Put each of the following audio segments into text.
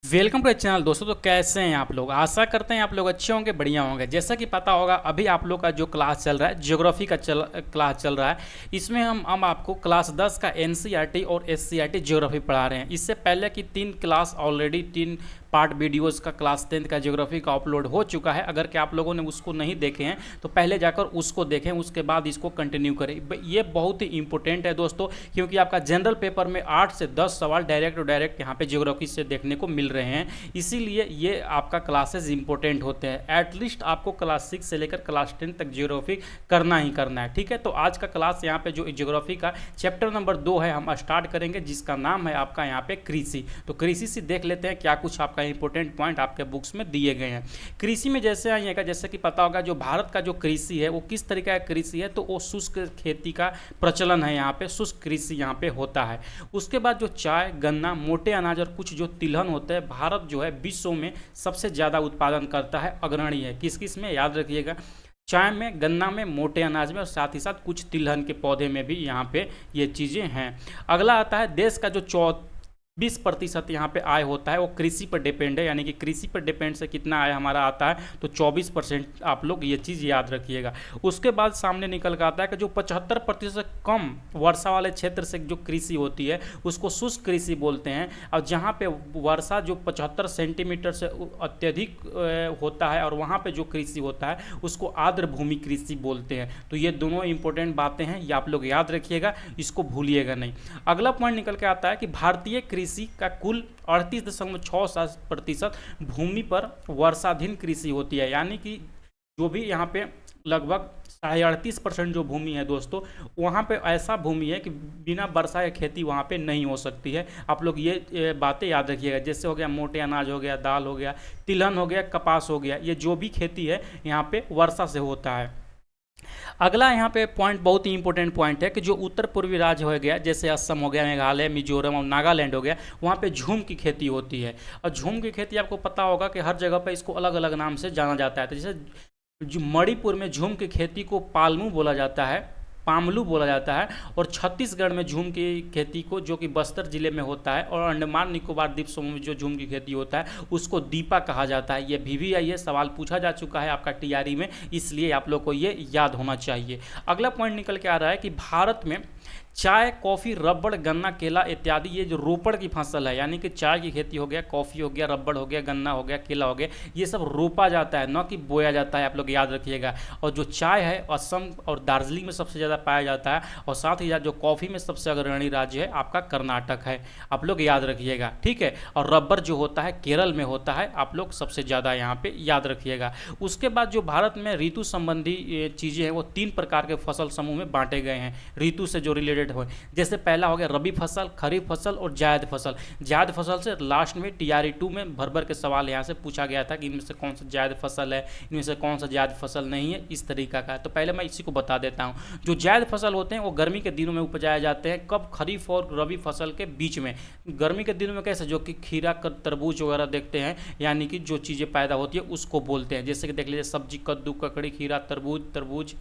Welcome to channel दोस्तों। तो कैसे हैं आप लोग? आशा करते हैं आप लोग अच्छे होंगे, बढ़िया होंगे। जैसा कि पता होगा अभी आप लोग का जो क्लास चल रहा है, ज्योग्राफी का क्लास चल रहा है। इसमें हम आपको क्लास 10 का एनसीईआरटी और एससीईआरटी ज्योग्राफी पढ़ा रहे हैं। इससे पहले की 3 क्लास ऑलरेडी 3 पार्ट वीडियोस का क्लास 10 का ज्योग्राफी का अपलोड हो चुका है। अगर कि आप लोगों ने उसको नहीं देखे हैं तो पहले जाकर उसको देखें, उसके बाद इसको कंटिन्यू करें। ये बहुत ही इंपॉर्टेंट है दोस्तों, क्योंकि आपका जनरल पेपर में 8 से 10 सवाल डायरेक्ट यहाँ पे ज्योग्राफी से देखने को मिल रहे हैं। इसीलिए ये आपका क्लासेस इंपॉर्टेंट होते हैं। एटलीस्ट आपको क्लास 6 से लेकर क्लास 10 तक ज्योग्राफी करना ही करना है, ठीक है। तो आज का क्लास यहाँ पे जो ज्योग्राफी का चैप्टर नंबर 2 है, हम स्टार्ट करेंगे, जिसका नाम है आपका यहाँ पे कृषि। तो कृषि से देख लेते हैं क्या कुछ आपका इंपॉर्टेंट पॉइंट आपके बुक्स में दिए गए हैं। कृषि में जैसे आइएगा, जैसे कि पता होगा जो भारत का जो कृषि है वो किस तरीके का कृषि है, तो वो शुष्क खेती का प्रचलन है। यहाँ पे शुष्क कृषि यहाँ पे होता है। उसके बाद जो चाय, गन्ना, मोटे अनाज और कुछ जो तिलहन होते हैं, भारत जो है विश्व में सबसे ज़्यादा उत्पादन करता है, अग्रणी है। किस किस में? याद रखिएगा, चाय में, गन्ना में, मोटे अनाज में और साथ ही साथ कुछ तिलहन के पौधे में भी यहाँ पे ये चीज़ें हैं। अगला आता है देश का जो 24% यहाँ पे आय होता है वो कृषि पर डिपेंड है। यानी कि कृषि पर डिपेंड से कितना आय हमारा आता है, तो 24% आप लोग ये चीज़ याद रखिएगा। उसके बाद सामने निकल कर आता है कि जो 75% कम वर्षा वाले क्षेत्र से जो कृषि होती है उसको शुष्क कृषि बोलते हैं। और जहाँ पे वर्षा जो 75 सेंटीमीटर से अत्यधिक होता है और वहाँ पे जो कृषि होता है उसको आर्द्र भूमि कृषि बोलते हैं। तो ये दोनों इंपॉर्टेंट बातें हैं, ये आप लोग याद रखिएगा, इसको भूलिएगा नहीं। अगला पॉइंट निकल के आता है कि भारतीय कृषि का कुल 38.67% भूमि पर वर्षाधीन कृषि होती है। यानी कि जो भी यहाँ पे लगभग 38.5% जो भूमि है दोस्तों, वहाँ पे ऐसा भूमि है कि बिना वर्षा के खेती वहाँ पे नहीं हो सकती है। आप लोग ये बातें याद रखिएगा। जैसे हो गया मोटे अनाज, हो गया दाल, हो गया तिलहन, हो गया कपास, हो गया, ये जो भी खेती है यहाँ पे वर्षा से होता है। अगला यहाँ पे पॉइंट बहुत ही इंपॉर्टेंट पॉइंट है कि जो उत्तर पूर्वी राज्य हो गया, जैसे असम हो गया, मेघालय, मिजोरम और नागालैंड हो गया, वहाँ पे झूम की खेती होती है। और झूम की खेती आपको पता होगा कि हर जगह पे इसको अलग अलग नाम से जाना जाता है। तो जैसे जो मणिपुर में झूम की खेती को पालमू बोला जाता है, पामलू बोला जाता है। और छत्तीसगढ़ में झूम की खेती को, जो कि बस्तर जिले में होता है, और अंडमान निकोबार द्वीप समूह में जो झूम की खेती होता है उसको दीपा कहा जाता है। ये VVIA सवाल पूछा जा चुका है आपका TRE में, इसलिए आप लोग को ये याद होना चाहिए। अगला पॉइंट निकल के आ रहा है कि भारत में चाय, कॉफ़ी, रबड़, गन्ना, केला इत्यादि ये जो रोपड़ की फसल है, यानी कि चाय की खेती हो गया, कॉफ़ी हो गया, रबड़ हो गया, गन्ना हो गया, केला हो गया, ये सब रोपा जाता है, न कि बोया जाता है। आप लोग याद रखिएगा। और जो चाय है असम और दार्जिलिंग में सबसे ज़्यादा पाया जाता है, और साथ ही साथ जो कॉफ़ी में सबसे अग्रणी राज्य है आपका कर्नाटक है। आप लोग याद रखिएगा, ठीक है। और रबड़ जो होता है केरल में होता है, आप लोग सबसे ज़्यादा यहाँ पे याद रखिएगा। उसके बाद जो भारत में ऋतु संबंधी चीज़ें हैं वो 3 प्रकार के फसल समूह में बांटे गए हैं, ऋतु से जो रिलेटेड हो। जैसे पहला हो गया रबी फसल, खरीफ फसल और जायद फसल। जायद फसल से लास्ट में TRE 2 में भर भर के सवाल यहाँ से पूछा गया था कि इनमें से कौन सा जायद फसल है, इनमें से कौन सा जायद फसल नहीं है, इस तरीका का। तो पहले मैं इसी को बता देता हूँ। जो जायद फसल होते हैं वो गर्मी के दिनों में उपजाए जाते हैं। कब? खरीफ और रबी फसल के बीच में। गर्मी के दिनों में कैसे? जो कि खीरा, तरबूज वगैरह देखते हैं, यानी कि जो चीज़ें पैदा होती है उसको बोलते हैं। जैसे कि देख लीजिए सब्जी, कद्दू, ककड़ी, खीरा, तरबूज,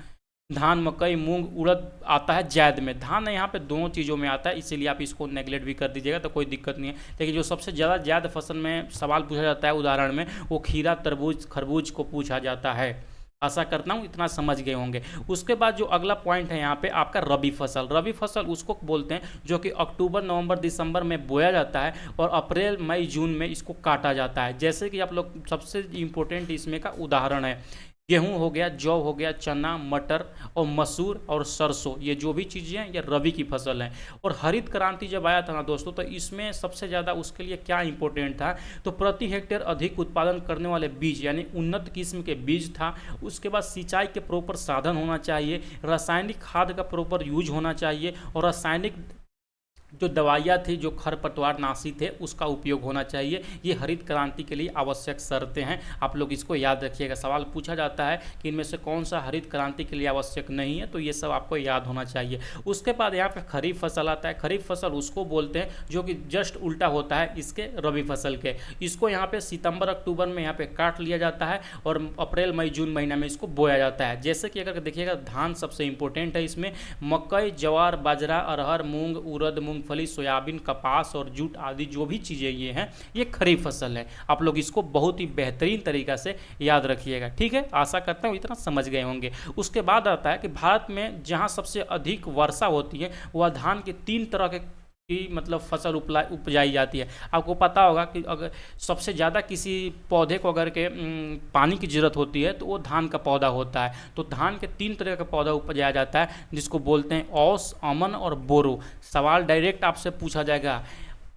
धान, मकई, मूंग, उड़द आता है जायद में। धान यहाँ पे दोनों चीज़ों में आता है, इसीलिए आप इसको नेगलेक्ट भी कर दीजिएगा तो कोई दिक्कत नहीं है। लेकिन जो सबसे ज़्यादा जायद फसल में सवाल पूछा जाता है उदाहरण में, वो खीरा, तरबूज, खरबूज को पूछा जाता है। आशा करता हूँ इतना समझ गए होंगे। उसके बाद जो अगला पॉइंट है यहाँ पे आपका रबी फसल। रबी फसल उसको बोलते हैं जो कि अक्टूबर, नवंबर, दिसंबर में बोया जाता है और अप्रैल, मई, जून में इसको काटा जाता है। जैसे कि आप लोग सबसे इम्पोर्टेंट इसमें का उदाहरण है गेहूं हो गया, जौ हो गया, चना, मटर और मसूर और सरसों, ये जो भी चीज़ें हैं ये रबी की फसल हैं। और हरित क्रांति जब आया था ना दोस्तों, तो इसमें सबसे ज़्यादा उसके लिए क्या इंपॉर्टेंट था, तो प्रति हेक्टेयर अधिक उत्पादन करने वाले बीज, यानी उन्नत किस्म के बीज था। उसके बाद सिंचाई के प्रॉपर साधन होना चाहिए, रासायनिक खाद का प्रॉपर यूज होना चाहिए, और रासायनिक जो दवाइयाँ थी, जो खरपतवार नाशी थे, उसका उपयोग होना चाहिए। ये हरित क्रांति के लिए आवश्यक शर्तें हैं, आप लोग इसको याद रखिएगा। सवाल पूछा जाता है कि इनमें से कौन सा हरित क्रांति के लिए आवश्यक नहीं है, तो ये सब आपको याद होना चाहिए। उसके बाद यहाँ पे खरीफ फसल आता है। खरीफ फसल उसको बोलते हैं जो कि जस्ट उल्टा होता है इसके रबी फसल के। इसको यहाँ पे सितंबर, अक्टूबर में यहाँ पे काट लिया जाता है और अप्रैल, मई, जून महीना में इसको बोया जाता है। जैसे कि अगर देखिएगा धान सबसे इंपॉर्टेंट है इसमें, मकई, ज्वार, बाजरा, अरहर, मूंग, उड़द, मूंग मूंगफली, सोयाबीन, कपास और जूट आदि जो भी चीज़ें ये हैं, ये खरीफ फसल है। आप लोग इसको बहुत ही बेहतरीन तरीक़ा से याद रखिएगा, ठीक है। आशा करता हूँ इतना समझ गए होंगे। उसके बाद आता है कि भारत में जहाँ सबसे अधिक वर्षा होती है वह धान के 3 तरह के की मतलब फसल उपजाई जाती है। आपको पता होगा कि अगर सबसे ज़्यादा किसी पौधे को अगर के पानी की ज़रूरत होती है तो वो धान का पौधा होता है। तो धान के 3 तरह का पौधा उपजाया जाता है जिसको बोलते हैं औस, अमन और बोरो। सवाल डायरेक्ट आपसे पूछा जाएगा,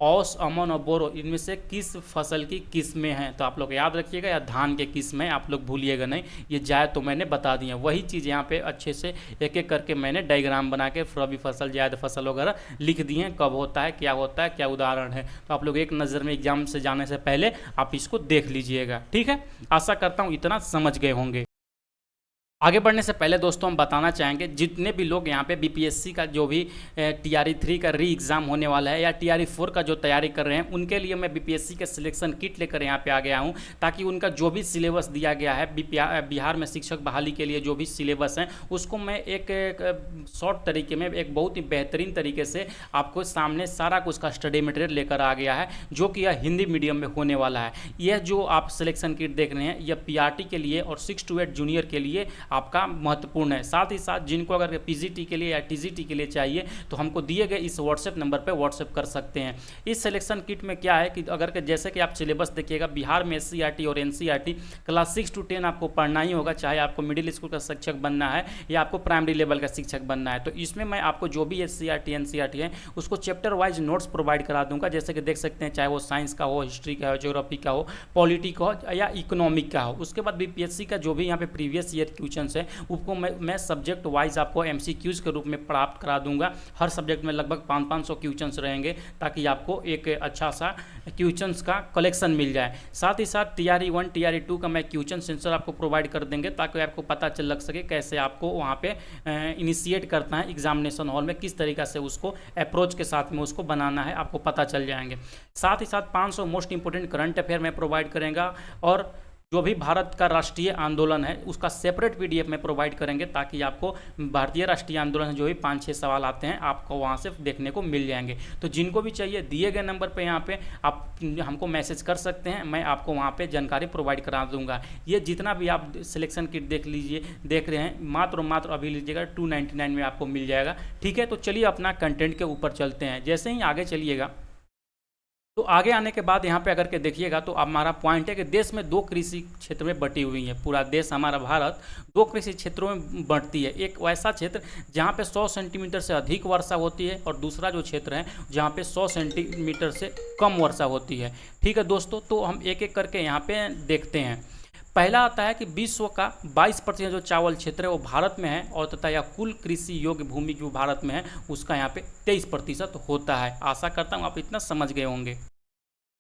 औस, अमन और बोरो इनमें से किस फसल की किस्में हैं? तो आप लोग याद रखिएगा, या धान के किस्में, आप लोग भूलिएगा नहीं। ये जाए तो मैंने बता दिया, वही चीज़ यहाँ पे अच्छे से एक एक करके मैंने डायग्राम बना के रबी फसल, जायद फसल वगैरह लिख दिए हैं, कब होता है, क्या उदाहरण है। तो आप लोग एक नज़र में एग्जाम से जाने से पहले आप इसको देख लीजिएगा, ठीक है। आशा करता हूँ इतना समझ गए होंगे। आगे बढ़ने से पहले दोस्तों हम बताना चाहेंगे, जितने भी लोग यहाँ पे बीपीएससी का जो भी TRE 3 का री एग्ज़ाम होने वाला है या TRE 4 का जो तैयारी कर रहे हैं, उनके लिए मैं बीपीएससी के सिलेक्शन किट लेकर यहाँ पे आ गया हूँ, ताकि उनका जो भी सिलेबस दिया गया है बिहार में शिक्षक बहाली के लिए जो भी सिलेबस हैं उसको मैं एक शॉर्ट तरीके में, एक बहुत ही बेहतरीन तरीके से आपको सामने सारा कुछ का स्टडी मटेरियल लेकर आ गया है, जो कि यह हिंदी मीडियम में होने वाला है। यह जो आप सिलेक्शन किट देख रहे हैं यह PRT के लिए और 6 to 8 जूनियर के लिए आपका महत्वपूर्ण है। साथ ही साथ जिनको अगर PGT के लिए या TGT के लिए चाहिए तो हमको दिए गए इस व्हाट्सएप नंबर पे व्हाट्सएप कर सकते हैं। इस सिलेक्शन किट में क्या है कि अगर के जैसे कि आप सिलेबस देखिएगा, बिहार में SCERT और NCERT क्लास 6 to 10 आपको पढ़ना ही होगा, चाहे आपको मिडिल स्कूल का शिक्षक बनना है या आपको प्राइमरी लेवल का शिक्षक बनना है। तो इसमें मैं आपको जो भी SCERT NCERT है उसको चैप्टर वाइज नोट्स प्रोवाइड करा दूंगा, जैसे कि देख सकते हैं, चाहे वो साइंस का हो, हिस्ट्री का हो, ज्योग्राफी का हो, पॉलिटी का हो या इकोनॉमिक का हो। उसके बाद BPSC का जो भी यहाँ पे प्रीवियस ईयर क्वेश्चन है उसको मैं सब्जेक्ट वाइज आपको MCQs के रूप में प्राप्त करा दूंगा। हर सब्जेक्ट में लगभग 500 क्वेश्चंस रहेंगे, ताकि आपको एक अच्छा सा क्वेश्चंस का कलेक्शन मिल जाए। साथ ही साथ TRE 1 TRE 2 का मैं क्वेश्चन सेंसर आपको प्रोवाइड कर देंगे, ताकि आपको पता चल लग सके कैसे आपको वहाँ पे इनिशिएट करना है एग्जामिनेशन हॉल में, किस तरीक़ा से उसको अप्रोच के साथ में उसको बनाना है, आपको पता चल जाएंगे। साथ ही साथ 500 मोस्ट इंपोर्टेंट करंट अफेयर में प्रोवाइड करेंगे, और जो भी भारत का राष्ट्रीय आंदोलन है उसका सेपरेट PDF में प्रोवाइड करेंगे, ताकि आपको भारतीय राष्ट्रीय आंदोलन जो भी 5-6 सवाल आते हैं आपको वहाँ से देखने को मिल जाएंगे। तो जिनको भी चाहिए दिए गए नंबर पे यहाँ पे आप हमको मैसेज कर सकते हैं, मैं आपको वहाँ पे जानकारी प्रोवाइड करा दूंगा। ये जितना भी आप सिलेक्शन किट देख रहे हैं, मात्र अभी लीजिएगा 299 में आपको मिल जाएगा, ठीक है। तो चलिए अपना कंटेंट के ऊपर चलते हैं। जैसे ही आगे चलिएगा तो आगे आने के बाद यहाँ पे अगर के देखिएगा तो हमारा पॉइंट है कि देश में 2 कृषि क्षेत्र में बटी हुई है। पूरा देश हमारा भारत 2 कृषि क्षेत्रों में बंटती है। एक वैसा क्षेत्र जहाँ पे 100 सेंटीमीटर से अधिक वर्षा होती है, और दूसरा जो क्षेत्र है जहाँ पे 100 सेंटीमीटर से कम वर्षा होती है, ठीक है दोस्तों। तो हम एक एक करके यहाँ पे देखते हैं। पहला आता है कि विश्व का 22% जो चावल क्षेत्र है वो भारत में है, और तथा यह कुल कृषि योग्य भूमि जो भारत में है उसका यहाँ पे 23% होता है। आशा करता हूँ आप इतना समझ गए होंगे।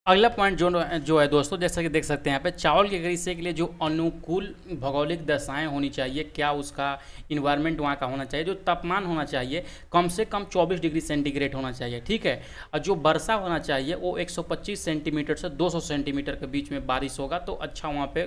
अगला पॉइंट जो है दोस्तों, जैसा कि देख सकते हैं यहाँ पे, चावल की कृषि के लिए जो अनुकूल भौगोलिक दशाएं होनी चाहिए, क्या उसका इन्वायरमेंट वहाँ का होना चाहिए, जो तापमान होना चाहिए कम से कम 24 डिग्री सेंटीग्रेड होना चाहिए, ठीक है। और जो वर्षा होना चाहिए वो 125 सेंटीमीटर से 200 सेंटीमीटर के बीच में बारिश होगा, तो अच्छा वहाँ पे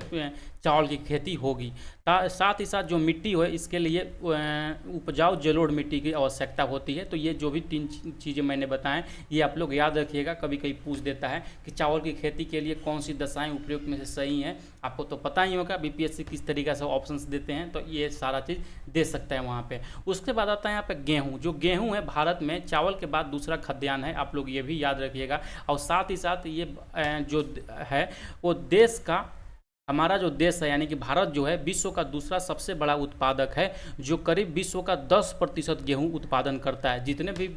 चावल की खेती होगी। साथ ही साथ जो मिट्टी हो इसके लिए उपजाऊ जलोढ़ मिट्टी की आवश्यकता होती है। तो ये जो भी 3 चीज़ें मैंने बताएं ये आप लोग याद रखिएगा, कभी कभी पूछ देता है कि चावल की खेती के लिए कौन सी दशाएं उपयुक्त में से सही हैं। आपको तो पता ही होगा BPSC किस तरीक़े से ऑप्शंस देते हैं, तो ये सारा चीज़ दे सकता है वहाँ पे। उसके बाद आता है यहाँ पे गेहूँ। जो गेहूँ है भारत में चावल के बाद दूसरा खाद्यान्न है, आप लोग ये भी याद रखिएगा। और साथ ही साथ ये जो है वो देश का, हमारा जो देश है यानी कि भारत जो है विश्व का दूसरा सबसे बड़ा उत्पादक है, जो करीब विश्व का 10% गेहूँ उत्पादन करता है। जितने भी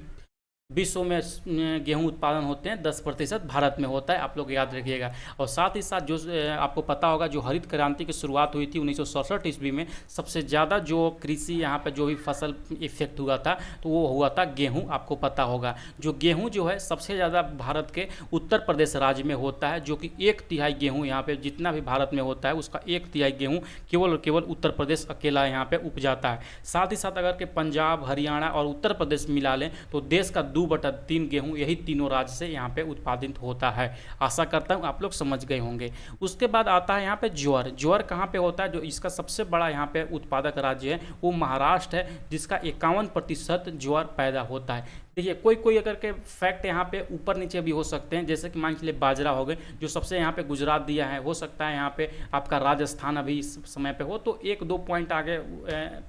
विश्व में गेहूं उत्पादन होते हैं 10% भारत में होता है, आप लोग याद रखिएगा। और साथ ही साथ जो आपको पता होगा जो हरित क्रांति की शुरुआत हुई थी 1967 ईस्वी में, सबसे ज़्यादा जो कृषि यहाँ पे जो भी फसल इफेक्ट हुआ था तो वो हुआ था गेहूं, आपको पता होगा। जो गेहूं जो है सबसे ज़्यादा भारत के उत्तर प्रदेश राज्य में होता है, जो कि 1/3 गेहूँ यहाँ पे जितना भी भारत में होता है उसका 1/3 गेहूँ केवल उत्तर प्रदेश अकेला यहाँ पे उपजाता है। साथ ही साथ अगर के पंजाब, हरियाणा और उत्तर प्रदेश मिला लें तो देश का 2/3 गेहूं यही तीनों राज्य से यहाँ पे उत्पादित होता है। आशा करता हूँ आप लोग समझ गए होंगे। उसके बाद आता है यहाँ पे ज्वार। ज्वार कहाँ पे होता है? जो इसका सबसे बड़ा यहाँ पे उत्पादक राज्य है वो महाराष्ट्र है, जिसका 51% ज्वार पैदा होता है। देखिए कोई कोई अगर के फैक्ट यहाँ पे ऊपर नीचे भी हो सकते हैं, जैसे कि मान के चलिए बाजरा हो गए, जो सबसे यहाँ पे गुजरात दिया है, हो सकता है यहाँ पे आपका राजस्थान अभी इस समय पे हो, तो एक दो पॉइंट आगे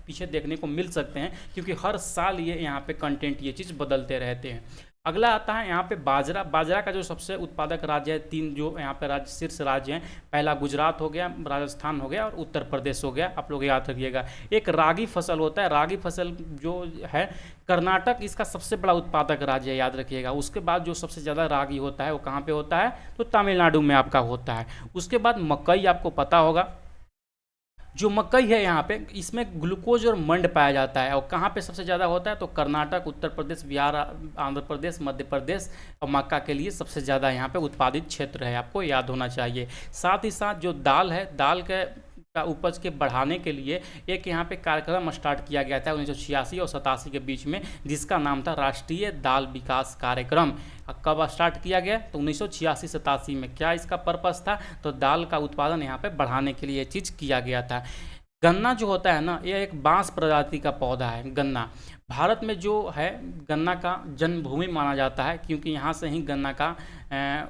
पीछे देखने को मिल सकते हैं, क्योंकि हर साल ये यहाँ पे कंटेंट ये चीज़ बदलते रहते हैं। अगला आता है यहाँ पे बाजरा। बाजरा का जो सबसे उत्पादक राज्य है, तीन जो यहाँ पे राज्य शीर्ष राज्य हैं, पहला गुजरात हो गया, राजस्थान हो गया और उत्तर प्रदेश हो गया, आप लोग याद रखिएगा। एक रागी फसल होता है, रागी फसल जो है कर्नाटक इसका सबसे बड़ा उत्पादक राज्य है, याद रखिएगा। उसके बाद जो सबसे ज़्यादा रागी होता है वो कहाँ पे होता है, तो तमिलनाडु में आपका होता है। उसके बाद मकई, आपको पता होगा जो मकई है यहाँ पे, इसमें ग्लूकोज और मंड पाया जाता है, और कहाँ पे सबसे ज़्यादा होता है, तो कर्नाटक, उत्तर प्रदेश, बिहार, आंध्र प्रदेश, मध्य प्रदेश, और मक्का के लिए सबसे ज़्यादा यहाँ पे उत्पादित क्षेत्र है, आपको याद होना चाहिए। साथ ही साथ जो दाल है, दाल के का उपज के बढ़ाने के लिए एक यहाँ पे कार्यक्रम स्टार्ट किया गया था 1986 और 87 के बीच में, जिसका नाम था राष्ट्रीय दाल विकास कार्यक्रम। कब स्टार्ट किया गया, तो 1986-87 में। क्या इसका पर्पस था, तो दाल का उत्पादन यहाँ पे बढ़ाने के लिए ये चीज़ किया गया था। गन्ना जो होता है ना, ये एक बांस प्रजाति का पौधा है गन्ना। भारत में जो है गन्ना का जन्मभूमि माना जाता है, क्योंकि यहाँ से ही गन्ना का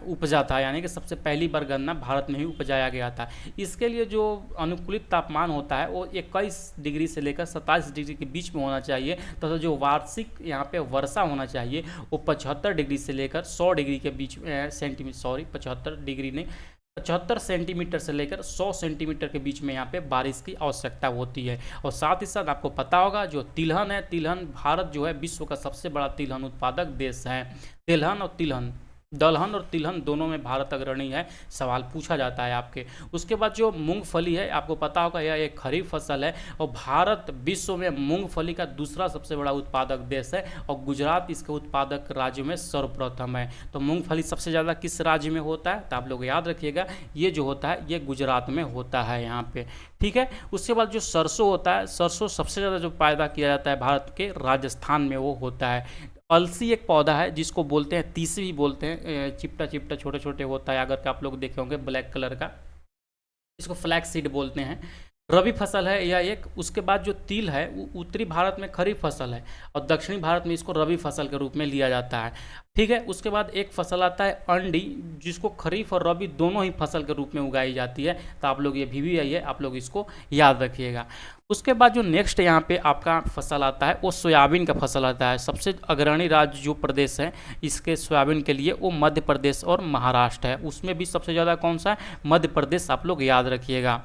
उपजा था, यानी कि सबसे पहली बार गन्ना भारत में ही उपजाया गया था। इसके लिए जो अनुकूलित तापमान होता है वो 21 डिग्री से लेकर 27 डिग्री के बीच में होना चाहिए, तथा जो वार्षिक यहाँ पे वर्षा होना चाहिए वो 75 डिग्री से लेकर 100 डिग्री के बीच सेंटीमीटर, सॉरी 75 डिग्री नहीं, 75 सेंटीमीटर से लेकर 100 सेंटीमीटर के बीच में यहाँ पे बारिश की आवश्यकता होती है। और साथ ही साथ आपको पता होगा जो तिलहन है, तिलहन, भारत जो है विश्व का सबसे बड़ा तिलहन उत्पादक देश है। तिलहन और तिलहन, दलहन और तिलहन दोनों में भारत अग्रणी है, सवाल पूछा जाता है आपके। उसके बाद जो मूंगफली है, आपको पता होगा यह एक खरीफ फसल है, और भारत विश्व में मूंगफली का दूसरा सबसे बड़ा उत्पादक देश है, और गुजरात इसके उत्पादक राज्यों में सर्वप्रथम है। तो मूंगफली सबसे ज़्यादा किस राज्य में होता है, तो आप लोग याद रखिएगा ये जो होता है ये गुजरात में होता है यहाँ पे, ठीक है। उसके बाद जो सरसों होता है, सरसों सबसे ज़्यादा जो पैदा किया जाता है भारत के राजस्थान में वो होता है। अलसी एक पौधा है जिसको बोलते हैं, तीसी भी बोलते हैं, चिपटा चिपटा छोटे छोटे होता है, अगर आप लोग देखे होंगे ब्लैक कलर का, इसको फ्लैक्स सीड बोलते हैं। रबी फसल है यह एक। उसके बाद जो तिल है वो उत्तरी भारत में खरीफ फसल है, और दक्षिणी भारत में इसको रबी फसल के रूप में लिया जाता है, ठीक है। उसके बाद एक फसल आता है अंडी, जिसको खरीफ और रबी दोनों ही फसल के रूप में उगाई जाती है, तो आप लोग ये भी है, आप लोग इसको याद रखिएगा। उसके बाद जो नेक्स्ट यहाँ पे आपका फसल आता है वो सोयाबीन का फसल आता है। सबसे अग्रणी राज्य जो प्रदेश है इसके सोयाबीन के लिए वो मध्य प्रदेश और महाराष्ट्र है। उसमें भी सबसे ज़्यादा कौन सा है, मध्य प्रदेश, आप लोग याद रखिएगा।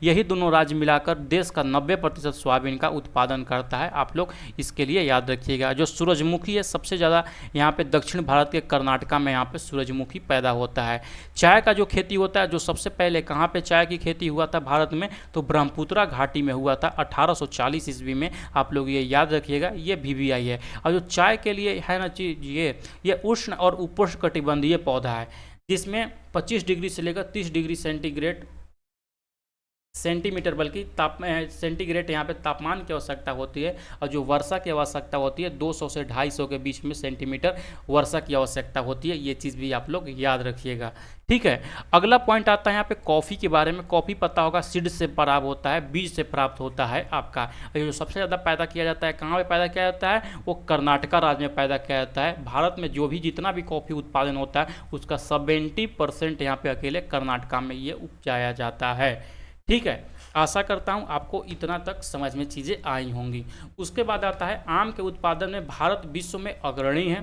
यही दोनों राज्य मिलाकर देश का 90% सोयाबीन का उत्पादन करता है, आप लोग इसके लिए याद रखिएगा। जो सूरजमुखी है सबसे ज़्यादा यहाँ पे दक्षिण भारत के कर्नाटका में यहाँ पे सूरजमुखी पैदा होता है। चाय का जो खेती होता है, जो सबसे पहले कहाँ पे चाय की खेती हुआ था भारत में, तो ब्रह्मपुत्रा घाटी में हुआ था 1840 ईस्वी में, आप लोग ये याद रखिएगा, ये VVI है। और जो चाय के लिए है ना चीज़, ये उष्ण और उपोष्ण कटिबंधीय पौधा है, जिसमें 25 डिग्री से लेकर 30 डिग्री सेंटीमीटर बल्कि सेंटीग्रेड यहाँ पे तापमान की आवश्यकता होती है, और जो वर्षा की आवश्यकता होती है 200 से 250 के बीच में सेंटीमीटर वर्षा की आवश्यकता होती है। ये चीज़ भी आप लोग याद रखिएगा, ठीक है। अगला पॉइंट आता है यहाँ पे कॉफ़ी के बारे में। कॉफ़ी पता होगा सीड से प्राप्त होता है, बीज से प्राप्त होता है आपका। जो सबसे ज़्यादा पैदा किया जाता है, कहाँ पे पैदा किया जाता है, वो कर्नाटका राज्य में पैदा किया जाता है। भारत में जो भी जितना भी कॉफ़ी उत्पादन होता है उसका 70% यहाँ पे अकेले कर्नाटका में ये उपजाया जाता है, ठीक है। आशा करता हूँ आपको इतना तक समझ में चीज़ें आई होंगी। उसके बाद आता है आम के उत्पादन में भारत विश्व में अग्रणी है।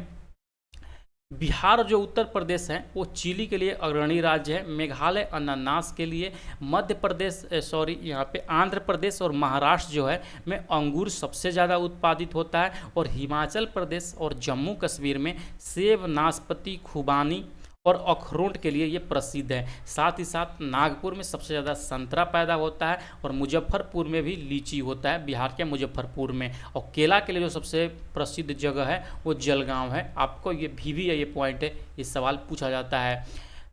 बिहार जो उत्तर प्रदेश है वो चीली के लिए अग्रणी राज्य है। मेघालय अनानास के लिए, मध्य प्रदेश यहाँ पे आंध्र प्रदेश और महाराष्ट्र जो है में अंगूर सबसे ज़्यादा उत्पादित होता है, और हिमाचल प्रदेश और जम्मू कश्मीर में सेब, नाशपाती, खुबानी और अखरोट के लिए ये प्रसिद्ध है। साथ ही साथ नागपुर में सबसे ज़्यादा संतरा पैदा होता है, और मुजफ्फरपुर में भी लीची होता है, बिहार के मुजफ्फरपुर में। और केला के लिए जो सबसे प्रसिद्ध जगह है वो जलगांव है। आपको ये भी है, ये पॉइंट है, ये सवाल पूछा जाता है।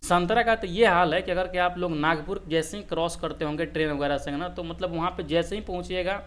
संतरा का तो ये हाल है कि अगर के आप लोग नागपुर जैसे ही क्रॉस करते होंगे ट्रेन वगैरह से ना, तो मतलब वहाँ पर जैसे ही पहुँचिएगा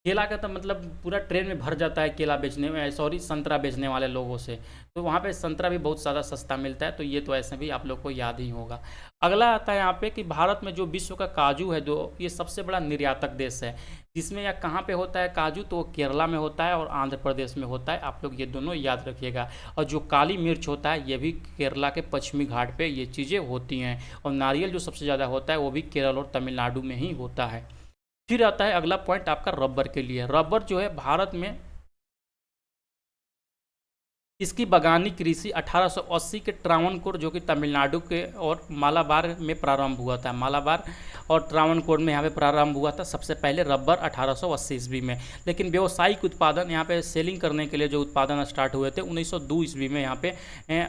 केला का तो मतलब पूरा ट्रेन में भर जाता है केला बेचने में, सॉरी संतरा बेचने वाले लोगों से। तो वहाँ पे संतरा भी बहुत ज़्यादा सस्ता मिलता है, तो ये तो ऐसे भी आप लोग को याद ही होगा। अगला आता है यहाँ पे कि भारत में जो विश्व का काजू है, जो ये सबसे बड़ा निर्यातक देश है। जिसमें यह कहाँ पे होता है काजू, तो वो केरला में होता है और आंध्र प्रदेश में होता है। आप लोग ये दोनों याद रखिएगा। और जो काली मिर्च होता है ये भी केरला के पश्चिमी घाट पे ये चीज़ें होती हैं। और नारियल जो सबसे ज़्यादा होता है वो भी केरल और तमिलनाडु में ही होता है। फिर आता है अगला पॉइंट आपका रबर के लिए। रबर जो है भारत में इसकी बागानी कृषि 1880 के ट्रावणकोर जो कि तमिलनाडु के और मालाबार में प्रारंभ हुआ था। मालाबार और ट्रावणकोर में यहाँ पे प्रारंभ हुआ था सबसे पहले रबर 1880 ईस्वी में। लेकिन व्यावसायिक उत्पादन यहाँ पे सेलिंग करने के लिए जो उत्पादन स्टार्ट हुए थे 1902 ईस्वी में यहाँ पे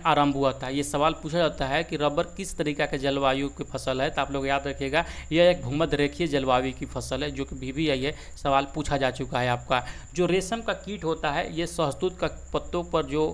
आरंभ हुआ था। ये सवाल पूछा जाता है कि रबर किस तरीका के जलवायु की फसल है, तो आप लोग याद रखिएगा यह एक भूमध्य रेखीय जलवायु की फसल है, जो कि BBI है सवाल पूछा जा चुका है आपका। जो रेशम का कीट होता है ये शहतूत का पत्तों पर जो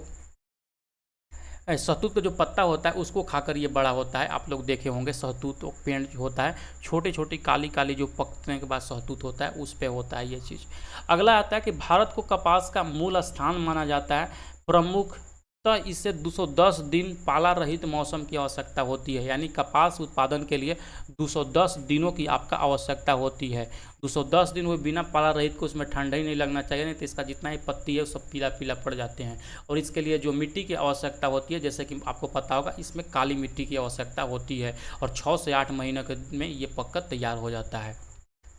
शहतूत का जो पत्ता होता है उसको खाकर ये बड़ा होता है। आप लोग देखे होंगे शहतूत पेड़ जो होता है, छोटी छोटी काली काली जो पकने के बाद शहतूत होता है उस पे होता है ये चीज़। अगला आता है कि भारत को कपास का मूल स्थान माना जाता है। प्रमुख तो इसे 210 दिन पाला रहित मौसम की आवश्यकता होती है। यानी कपास उत्पादन के लिए 210 दिनों की आपका आवश्यकता होती है। 210 दिन वो बिना पाला रहित को, उसमें ठंडा ही नहीं लगना चाहिए, नहीं तो इसका जितना ही पत्ती है वो सब पीला पीला पड़ जाते हैं। और इसके लिए जो मिट्टी की आवश्यकता होती है, जैसे कि आपको पता होगा इसमें काली मिट्टी की आवश्यकता होती है। और 6 से 8 महीने में ये पककर तैयार हो जाता है।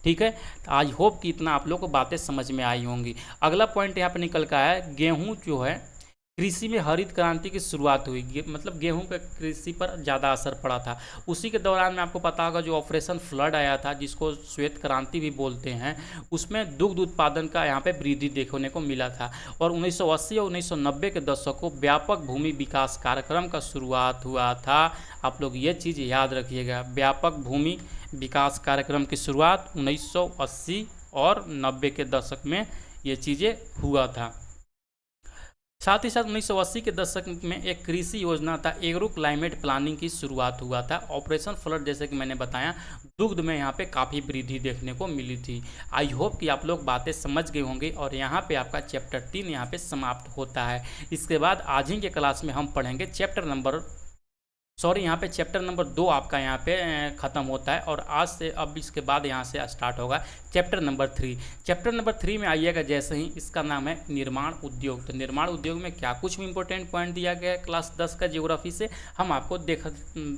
ठीक है, आई होप कि इतना आप लोग को बातें समझ में आई होंगी। अगला पॉइंट यहाँ पे निकल का है, गेहूँ जो है कृषि में हरित क्रांति की शुरुआत हुई। मतलब गेहूं का कृषि पर ज़्यादा असर पड़ा था। उसी के दौरान में आपको पता होगा जो ऑपरेशन फ्लड आया था, जिसको श्वेत क्रांति भी बोलते हैं, उसमें दुग्ध उत्पादन का यहाँ पे वृद्धि देखने को मिला था। और 1980 और 1990 के दशकों व्यापक भूमि विकास कार्यक्रम का शुरुआत हुआ था। आप लोग ये चीज़ याद रखिएगा, व्यापक भूमि विकास कार्यक्रम की शुरुआत 1980 और 90 के दशक में ये चीज़ें हुआ था। साथ ही साथ 1980 के दशक में एक कृषि योजना था, एग्रो क्लाइमेट प्लानिंग की शुरुआत हुआ था। ऑपरेशन फ्लड जैसे कि मैंने बताया, दुग्ध में यहाँ पे काफ़ी वृद्धि देखने को मिली थी। आई होप कि आप लोग बातें समझ गए होंगे। और यहाँ पे आपका चैप्टर 3 यहाँ पे समाप्त होता है। इसके बाद आज ही के क्लास में हम पढ़ेंगे यहाँ पे चैप्टर नंबर 2 आपका यहाँ पे ख़त्म होता है। और आज से अब इसके बाद यहाँ से स्टार्ट होगा चैप्टर नंबर 3। चैप्टर नंबर 3 में आइएगा जैसे ही, इसका नाम है निर्माण उद्योग। तो निर्माण उद्योग में क्या कुछ भी इंपॉर्टेंट पॉइंट दिया गया है क्लास 10 का ज्योग्राफी से, हम आपको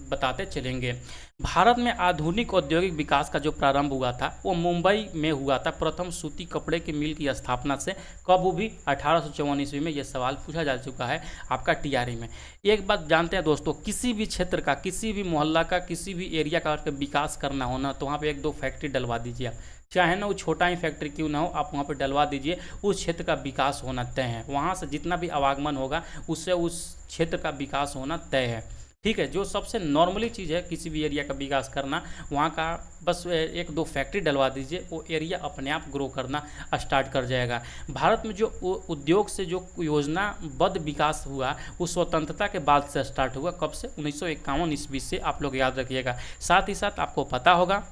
बताते चलेंगे। भारत में आधुनिक औद्योगिक विकास का जो प्रारंभ हुआ था वो मुंबई में हुआ था, प्रथम सूती कपड़े की मिल की स्थापना से। कब वो भी 1854 ईस्वी में। ये सवाल पूछा जा चुका है आपका TRE में। एक बात जानते हैं दोस्तों, किसी भी क्षेत्र का, किसी भी मोहल्ला का, किसी भी एरिया का विकास करना हो ना, तो वहाँ पे 1-2 फैक्ट्री डलवा दीजिए आप। चाहे ना वो छोटा ही फैक्ट्री क्यों ना हो, आप वहाँ पे डलवा दीजिए। उस क्षेत्र का विकास होना तय है। वहाँ से जितना भी आवागमन होगा उससे उस क्षेत्र का विकास होना तय है। ठीक है, जो सबसे नॉर्मली चीज़ है किसी भी एरिया का विकास करना, वहाँ का बस 1-2 फैक्ट्री डलवा दीजिए, वो एरिया अपने आप ग्रो करना स्टार्ट कर जाएगा। भारत में जो उद्योग से जो योजनाबद्ध विकास हुआ वो स्वतंत्रता के बाद से स्टार्ट हुआ। कब से? 1951 ईस्वी से। आप लोग याद रखिएगा। साथ ही साथ आपको पता होगा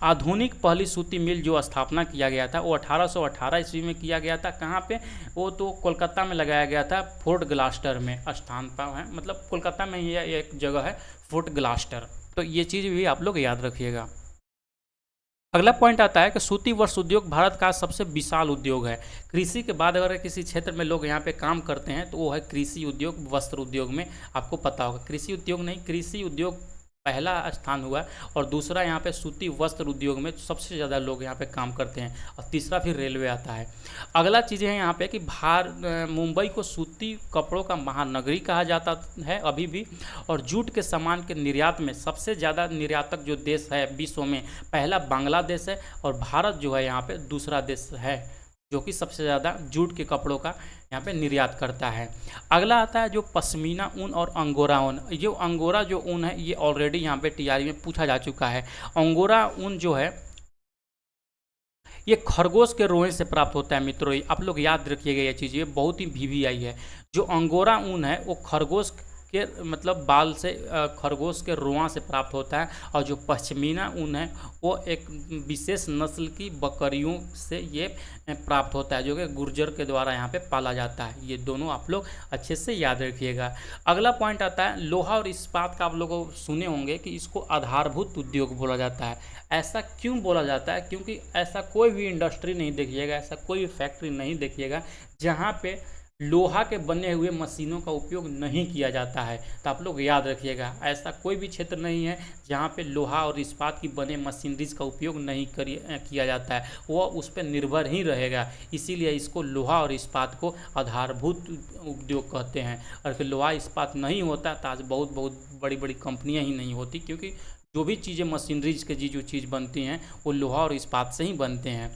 आधुनिक पहली सूती मिल जो स्थापना किया गया था वो 1818 ईस्वी में किया गया था। कहाँ पे? वो तो कोलकाता में लगाया गया था, फोर्ट ग्लास्टर में स्थान पर है। मतलब कोलकाता में ही एक जगह है फोर्ट ग्लास्टर। तो ये चीज़ भी आप लोग याद रखिएगा। अगला पॉइंट आता है कि सूती वस्त्र उद्योग भारत का सबसे विशाल उद्योग है। कृषि के बाद अगर किसी क्षेत्र में लोग यहाँ पे काम करते हैं तो वो है कृषि उद्योग, वस्त्र उद्योग में। आपको पता होगा कृषि उद्योग नहीं, कृषि उद्योग पहला स्थान हुआ। और दूसरा यहाँ पे सूती वस्त्र उद्योग में सबसे ज़्यादा लोग यहाँ पे काम करते हैं। और तीसरा फिर रेलवे आता है। अगला चीज़ है यहाँ पे कि मुंबई को सूती कपड़ों का महानगरी कहा जाता है अभी भी। और जूट के सामान के निर्यात में सबसे ज़्यादा निर्यातक जो देश है विश्व में, पहला बांग्लादेश है। और भारत जो है यहाँ पे दूसरा देश है जो कि सबसे ज़्यादा जूट के कपड़ों का यहाँ पे निर्यात करता है। अगला आता है जो पश्मीना ऊन और अंगोरा ऊन। ये अंगोरा जो ऊन है ये ऑलरेडी यहाँ पे TRE में पूछा जा चुका है। अंगोरा ऊन जो है ये खरगोश के रोए से प्राप्त होता है मित्रों। आप लोग याद रखिएगा ये चीज़, ये बहुत ही BBI है। जो अंगोरा ऊन है वो खरगोश के मतलब बाल से खरगोश के रुआं से प्राप्त होता है, और जो पश्मीना ऊन है वो एक विशेष नस्ल की बकरियों से ये प्राप्त होता है, जो कि गुर्जर के द्वारा यहाँ पे पाला जाता है। ये दोनों आप लोग अच्छे से याद रखिएगा। अगला पॉइंट आता है लोहा और इस्पात का। आप लोगों सुने होंगे कि इसको आधारभूत उद्योग बोला जाता है। ऐसा क्यों बोला जाता है? क्योंकि ऐसा कोई भी इंडस्ट्री नहीं देखिएगा, ऐसा कोई भी फैक्ट्री नहीं देखिएगा जहाँ पे लोहा के बने हुए मशीनों का उपयोग नहीं किया जाता है। तो आप लोग याद रखिएगा, ऐसा कोई भी क्षेत्र नहीं है जहाँ पे लोहा और इस्पात की बने मशीनरीज का उपयोग नहीं किया जाता है, वो उस पर निर्भर ही रहेगा। इसीलिए इसको लोहा और इस्पात को आधारभूत उद्योग कहते हैं। और फिर लोहा इस्पात नहीं होता तो आज बहुत बहुत बड़ी बड़ी कंपनियाँ ही नहीं होती, क्योंकि जो भी चीज़ें मशीनरीज के जो चीज़ बनती हैं वो लोहा और इस्पात से ही बनते हैं।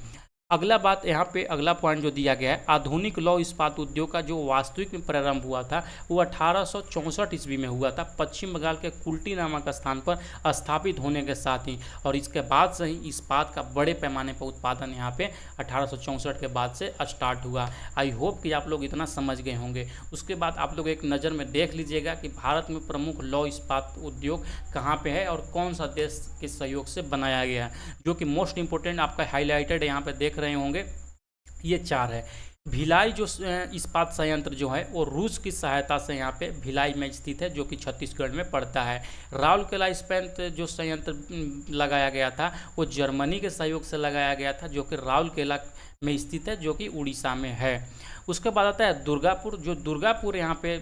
अगला बात यहाँ पे अगला पॉइंट जो दिया गया है, आधुनिक लौह इस्पात उद्योग का जो वास्तविक में प्रारंभ हुआ था वो 1864 ईस्वी में हुआ था, पश्चिम बंगाल के कुल्टी नामक स्थान पर स्थापित होने के साथ ही। और इसके बाद से ही इस्पात का बड़े पैमाने पर उत्पादन यहाँ पे 1864 के बाद से स्टार्ट हुआ। आई होप कि आप लोग इतना समझ गए होंगे। उसके बाद आप लोग एक नज़र में देख लीजिएगा कि भारत में प्रमुख लौह इस्पात उद्योग कहाँ पे है और कौन सा देश के सहयोग से बनाया गया है, जो कि मोस्ट इंपोर्टेंट आपका हाईलाइटेड यहाँ पे देख रहे होंगे। ये 4 है। भिलाई जो इस्पात संयंत्र जो है वो रूस की सहायता से यहाँ पे भिलाई में स्थित है, जो कि छत्तीसगढ़ में पड़ता है। राउरकेला इस्पात जो संयंत्र लगाया गया था वो जर्मनी के सहयोग से लगाया गया था, जो कि राउरकेला में स्थित है, जो कि उड़ीसा में है। उसके बाद आता है दुर्गापुर। जो दुर्गापुर यहाँ पे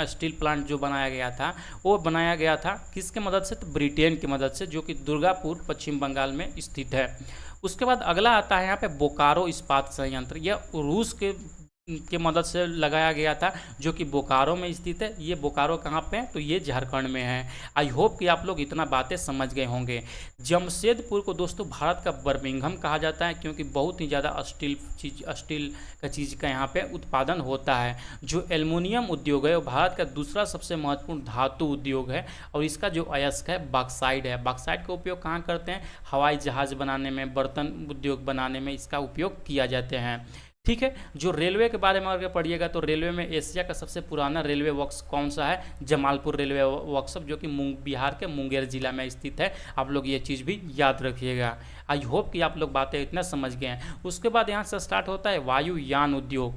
स्टील प्लांट जो बनाया गया था वो बनाया गया था किसके मदद से? तो ब्रिटेन की मदद से, जो कि दुर्गापुर पश्चिम बंगाल में स्थित है। उसके बाद अगला आता है यहाँ पे बोकारो इस्पात संयंत्र। यह रूस के मदद से लगाया गया था, जो कि बोकारो में स्थित है। ये बोकारो कहाँ पे है? तो ये झारखंड में है। आई होप कि आप लोग इतना बातें समझ गए होंगे। जमशेदपुर को दोस्तों भारत का बर्मिंघम कहा जाता है, क्योंकि बहुत ही ज़्यादा स्टील का चीज़ का यहाँ पे उत्पादन होता है। जो एल्युमिनियम उद्योग है वो भारत का दूसरा सबसे महत्वपूर्ण धातु उद्योग है, और इसका जो अयस्क है बॉक्साइट है। बॉक्साइट का उपयोग कहाँ करते हैं? हवाई जहाज़ बनाने में, बर्तन उद्योग बनाने में इसका उपयोग किया जाते हैं। ठीक है। जो रेलवे के बारे में अगर पढ़िएगा तो रेलवे में एशिया का सबसे पुराना रेलवे वर्क्स कौन सा है? जमालपुर रेलवे वर्कशॉप, जो कि बिहार के मुंगेर जिला में स्थित है। आप लोग ये चीज़ भी याद रखिएगा। आई होप कि आप लोग बातें इतना समझ गए हैं। उसके बाद यहाँ से स्टार्ट होता है वायुयान उद्योग।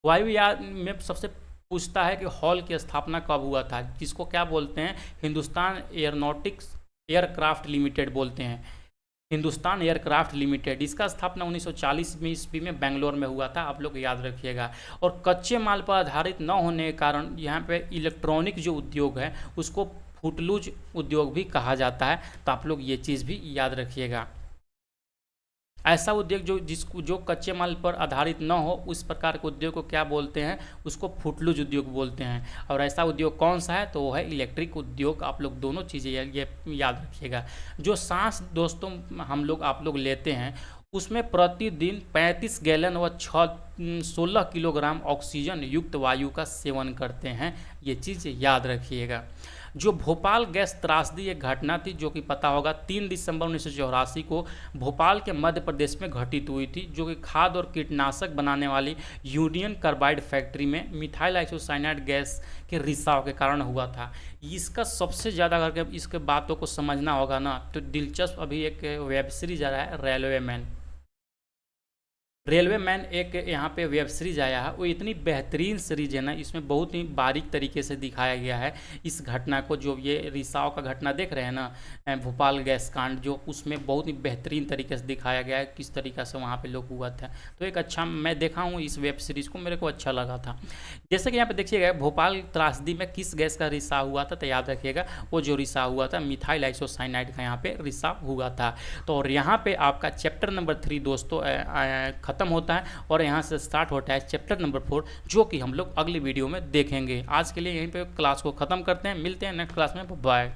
वायुयान में सबसे पूछता है कि हॉल की स्थापना कब हुआ था, जिसको क्या बोलते हैं? हिंदुस्तान एयरोनॉटिक्स एयरक्राफ्ट लिमिटेड बोलते हैं, हिंदुस्तान एयरक्राफ्ट लिमिटेड। इसका स्थापना 1940 में ईस्वी में बेंगलोर में हुआ था। आप लोग याद रखिएगा। और कच्चे माल पर आधारित न होने के कारण यहाँ पे इलेक्ट्रॉनिक जो उद्योग है उसको फुटलूज उद्योग भी कहा जाता है। तो आप लोग ये चीज़ भी याद रखिएगा। ऐसा उद्योग जो कच्चे माल पर आधारित न हो उस प्रकार के उद्योग को क्या बोलते हैं? उसको फुटलूज उद्योग बोलते हैं। और ऐसा उद्योग कौन सा है? तो वो है इलेक्ट्रिक उद्योग। आप लोग दोनों चीज़ें ये याद रखिएगा। जो सांस दोस्तों आप लोग लेते हैं उसमें प्रतिदिन 35 गैलन व 16 किलोग्राम ऑक्सीजन युक्त वायु का सेवन करते हैं। ये चीज़ याद रखिएगा। जो भोपाल गैस त्रासदी एक घटना थी, जो कि पता होगा 3 दिसंबर 1984 को भोपाल के मध्य प्रदेश में घटित हुई थी, जो कि खाद और कीटनाशक बनाने वाली यूनियन कार्बाइड फैक्ट्री में मिथाइल आइसोसाइनाइड गैस के रिसाव के कारण हुआ था। इसका सबसे ज़्यादा अगर इसके बातों को समझना होगा ना तो दिलचस्प अभी एक वेब सीरीज आ रहा है रेलवे मैन एक यहाँ पे वेब सीरीज आया है। वो इतनी बेहतरीन सीरीज है ना, इसमें बहुत ही बारीक तरीके से दिखाया गया है इस घटना को। जो ये रिसाव का घटना देख रहे हैं ना, भोपाल गैस कांड, जो उसमें बहुत ही बेहतरीन तरीके से दिखाया गया है किस तरीक़े से वहाँ पे लोग हुआ था। तो एक अच्छा मैं देखा हूँ इस वेब सीरीज़ को, मेरे को अच्छा लगा था। जैसे कि यहाँ पे देखिएगा भोपाल त्रासदी में किस गैस का रिसाव हुआ था, तो याद रखिएगा वो जो रिसाव हुआ था मिथाइल आइसोसाइनाइड का यहाँ पे रिसाव हुआ था। तो और यहाँ पे आपका चैप्टर नंबर 3 दोस्तों ख़त्म होता है, और यहाँ से स्टार्ट होता है चैप्टर नंबर 4, जो कि हम लोग अगली वीडियो में देखेंगे। आज के लिए यहीं पे क्लास को ख़त्म करते हैं। मिलते हैं नेक्स्ट क्लास में। बाय।